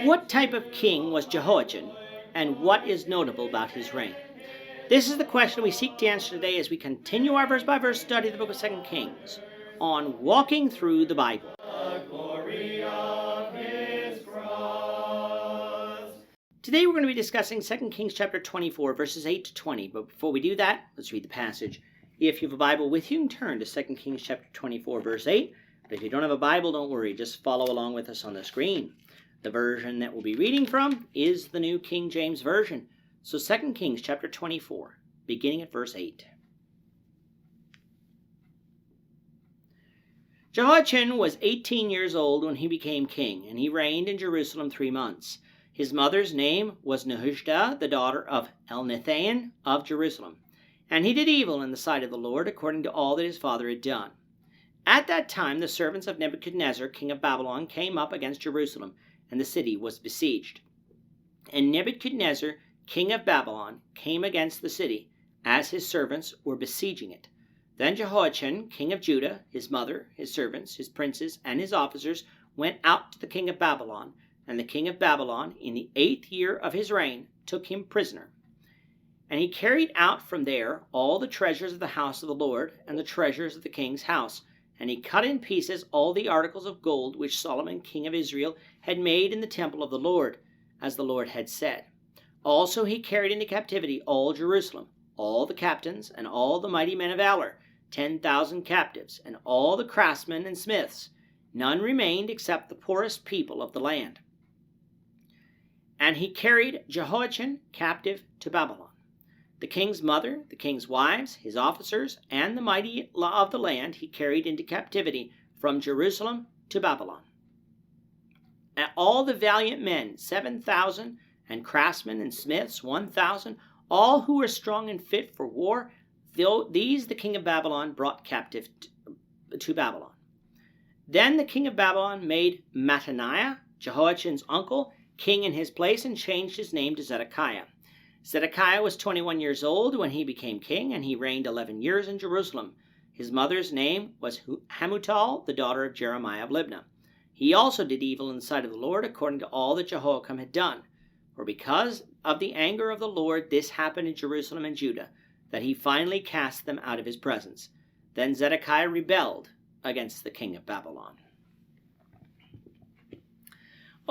What type of king was Jehoiachin, and what is notable about his reign? This is the question we seek to answer today as we continue our verse-by-verse study of the book of 2 Kings on Walking Through the Bible. Today we're going to be discussing 2 Kings chapter 24, verses 8 to 20. But before we do that, let's read the passage. If you have a Bible with you, turn to 2 Kings chapter 24, verse 8. But if you don't have a Bible, don't worry. Just follow along with us on the screen. The version that we'll be reading from is the New King James Version. So 2 Kings chapter 24, beginning at verse 8. Jehoiachin was 18 years old when he became king, and he reigned in Jerusalem 3 months. His mother's name was Nehushta, the daughter of Elnathan of Jerusalem. And he did evil in the sight of the Lord, according to all that his father had done. At that time the servants of Nebuchadnezzar, king of Babylon, came up against Jerusalem, and the city was besieged. And Nebuchadnezzar, king of Babylon, came against the city, as his servants were besieging it. Then Jehoiachin, king of Judah, his mother, his servants, his princes, and his officers went out to the king of Babylon, and the king of Babylon, in the 8th year of his reign, took him prisoner. And he carried out from there all the treasures of the house of the Lord, and the treasures of the king's house. And he cut in pieces all the articles of gold which Solomon king of Israel had made in the temple of the Lord, as the Lord had said. Also he carried into captivity all Jerusalem, all the captains, and all the mighty men of valor, 10,000 captives, and all the craftsmen and smiths. None remained except the poorest people of the land. And he carried Jehoiachin captive to Babylon. The king's mother, the king's wives, his officers, and the mighty of the land he carried into captivity from Jerusalem to Babylon. And all the valiant men, 7,000, and craftsmen and smiths, 1,000, all who were strong and fit for war, these the king of Babylon brought captive to Babylon. Then the king of Babylon made Mattaniah, Jehoiachin's uncle, king in his place, and changed his name to Zedekiah. Zedekiah was 21 years old when he became king, and he reigned 11 years in Jerusalem. His mother's name was Hamutal, the daughter of Jeremiah of Libnah. He also did evil in the sight of the Lord, according to all that Jehoiakim had done. For because of the anger of the Lord, this happened in Jerusalem and Judah, that he finally cast them out of his presence. Then Zedekiah rebelled against the king of Babylon.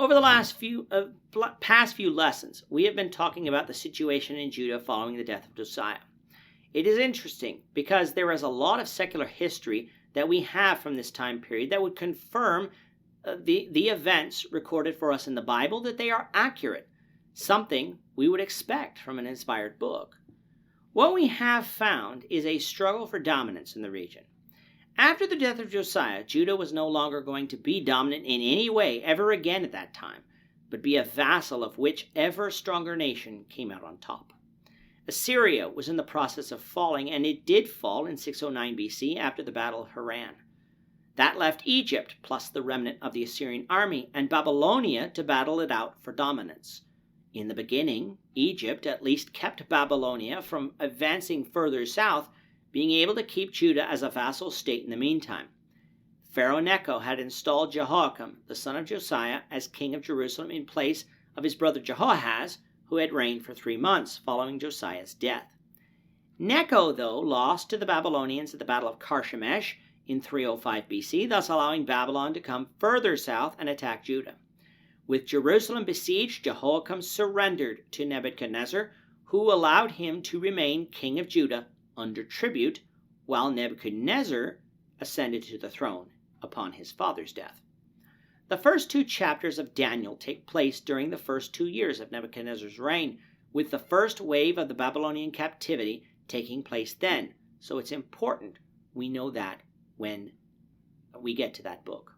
Over the past few lessons, we have been talking about the situation in Judah following the death of Josiah. It is interesting because there is a lot of secular history that we have from this time period that would confirm the events recorded for us in the Bible, that they are accurate, something we would expect from an inspired book. What we have found is a struggle for dominance in the region. After the death of Josiah, Judah was no longer going to be dominant in any way ever again at that time, but be a vassal of whichever stronger nation came out on top. Assyria was in the process of falling, and it did fall in 609 BC after the Battle of Haran. That left Egypt, plus the remnant of the Assyrian army, and Babylonia to battle it out for dominance. In the beginning, Egypt at least kept Babylonia from advancing further south, being able to keep Judah as a vassal state in the meantime. Pharaoh Necho had installed Jehoiakim, the son of Josiah, as king of Jerusalem in place of his brother Jehoahaz, who had reigned for 3 months following Josiah's death. Necho, though, lost to the Babylonians at the Battle of Carchemish in 305 BC, thus allowing Babylon to come further south and attack Judah. With Jerusalem besieged, Jehoiakim surrendered to Nebuchadnezzar, who allowed him to remain king of Judah under tribute, while Nebuchadnezzar ascended to the throne upon his father's death. The first 2 chapters of Daniel take place during the first 2 years of Nebuchadnezzar's reign, with the first wave of the Babylonian captivity taking place then. So it's important we know that when we get to that book.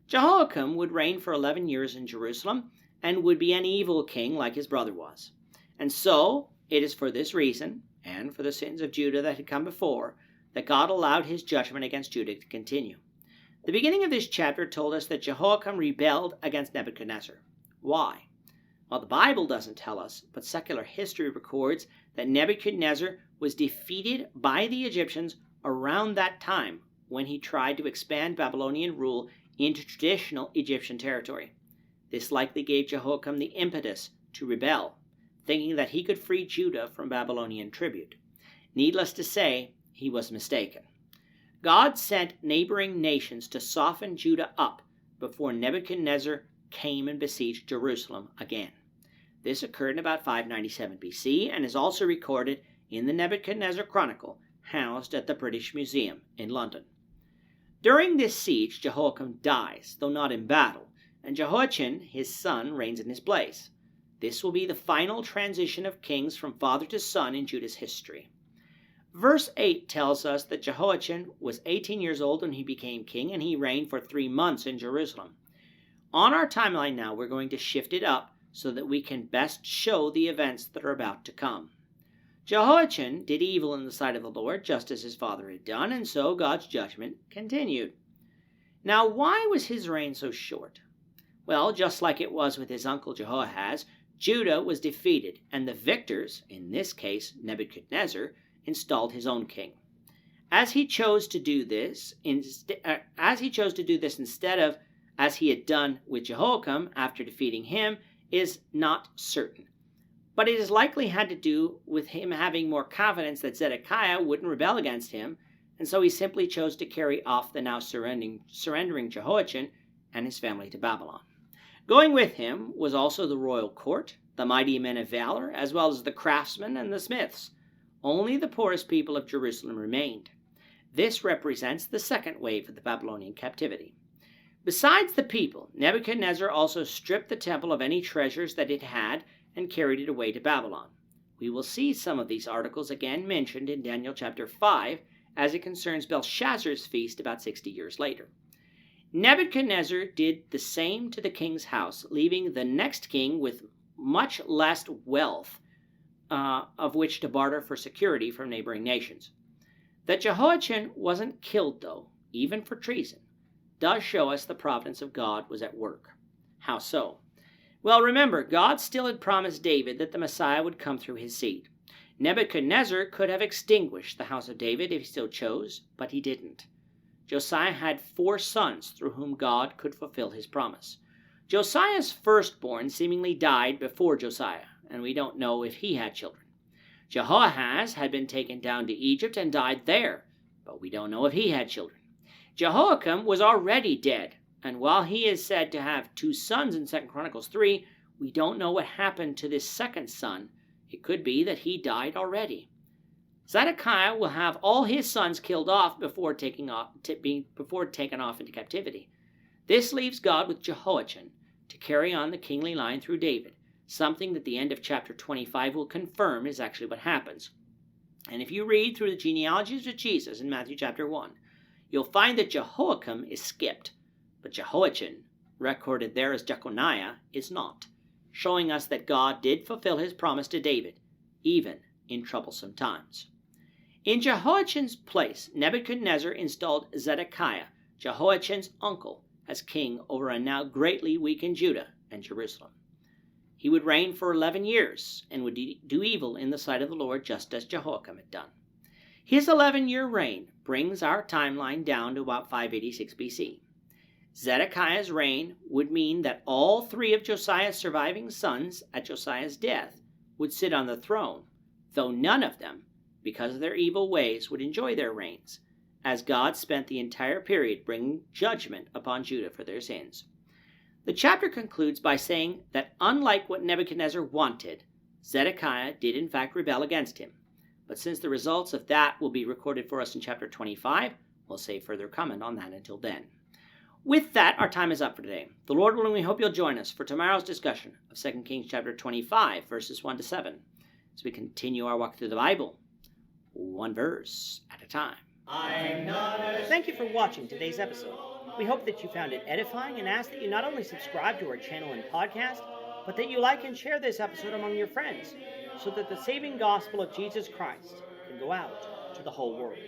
Jehoiakim would reign for 11 years in Jerusalem and would be an evil king like his brother was. And so it is for this reason, and for the sins of Judah that had come before, that God allowed his judgment against Judah to continue. The beginning of this chapter told us that Jehoiakim rebelled against Nebuchadnezzar. Why? Well, the Bible doesn't tell us, but secular history records that Nebuchadnezzar was defeated by the Egyptians around that time when he tried to expand Babylonian rule into traditional Egyptian territory. This likely gave Jehoiakim the impetus to rebel, thinking that he could free Judah from Babylonian tribute. Needless to say, he was mistaken. God sent neighboring nations to soften Judah up before Nebuchadnezzar came and besieged Jerusalem again. This occurred in about 597 BC and is also recorded in the Nebuchadnezzar Chronicle, housed at the British Museum in London. During this siege, Jehoiakim dies, though not in battle, and Jehoiachin, his son, reigns in his place. This will be the final transition of kings from father to son in Judah's history. Verse 8 tells us that Jehoiachin was 18 years old when he became king, and he reigned for 3 months in Jerusalem. On our timeline now, we're going to shift it up so that we can best show the events that are about to come. Jehoiachin did evil in the sight of the Lord, just as his father had done, and so God's judgment continued. Now, why was his reign so short? Well, just like it was with his uncle Jehoahaz, Judah was defeated, and the victors, in this case Nebuchadnezzar, installed his own king. As he chose to do this instead of as he had done with Jehoiakim after defeating him, is not certain. But it is likely had to do with him having more confidence that Zedekiah wouldn't rebel against him, and so he simply chose to carry off the now surrendering Jehoiachin and his family to Babylon. Going with him was also the royal court, the mighty men of valor, as well as the craftsmen and the smiths. Only the poorest people of Jerusalem remained. This represents the second wave of the Babylonian captivity. Besides the people, Nebuchadnezzar also stripped the temple of any treasures that it had and carried it away to Babylon. We will see some of these articles again mentioned in Daniel chapter 5 as it concerns Belshazzar's feast about 60 years later. Nebuchadnezzar did the same to the king's house, leaving the next king with much less wealth of which to barter for security from neighboring nations. That Jehoiachin wasn't killed, though, even for treason, does show us the providence of God was at work. How so? Well, remember, God still had promised David that the Messiah would come through his seed. Nebuchadnezzar could have extinguished the house of David if he still chose, but he didn't. Josiah had 4 sons through whom God could fulfill his promise. Josiah's firstborn seemingly died before Josiah, and we don't know if he had children. Jehoahaz had been taken down to Egypt and died there, but we don't know if he had children. Jehoiakim was already dead, and while he is said to have 2 sons in 2 Chronicles 3, we don't know what happened to this second son. It could be that he died already. Zedekiah will have all his sons killed off before taken off into captivity. This leaves God with Jehoiachin to carry on the kingly line through David, something that the end of chapter 25 will confirm is actually what happens. And if you read through the genealogies of Jesus in Matthew chapter 1, you'll find that Jehoiakim is skipped, but Jehoiachin, recorded there as Jeconiah, is not, showing us that God did fulfill his promise to David, even in troublesome times. In Jehoiachin's place, Nebuchadnezzar installed Zedekiah, Jehoiachin's uncle, as king over a now greatly weakened Judah and Jerusalem. He would reign for 11 years and would do evil in the sight of the Lord, just as Jehoiakim had done. His 11-year reign brings our timeline down to about 586 BC. Zedekiah's reign would mean that all 3 of Josiah's surviving sons at Josiah's death would sit on the throne, though none of them, because of their evil ways, would enjoy their reigns, as God spent the entire period bringing judgment upon Judah for their sins. The chapter concludes by saying that unlike what Nebuchadnezzar wanted, Zedekiah did in fact rebel against him. But since the results of that will be recorded for us in chapter 25, we'll save further comment on that until then. With that, our time is up for today. The Lord willing, we hope you'll join us for tomorrow's discussion of 2 Kings chapter 25, verses 1 to 7, as we continue our walk through the Bible, one verse at a time. Thank you for watching today's episode. We hope that you found it edifying and ask that you not only subscribe to our channel and podcast, but that you like and share this episode among your friends, so that the saving gospel of Jesus Christ can go out to the whole world.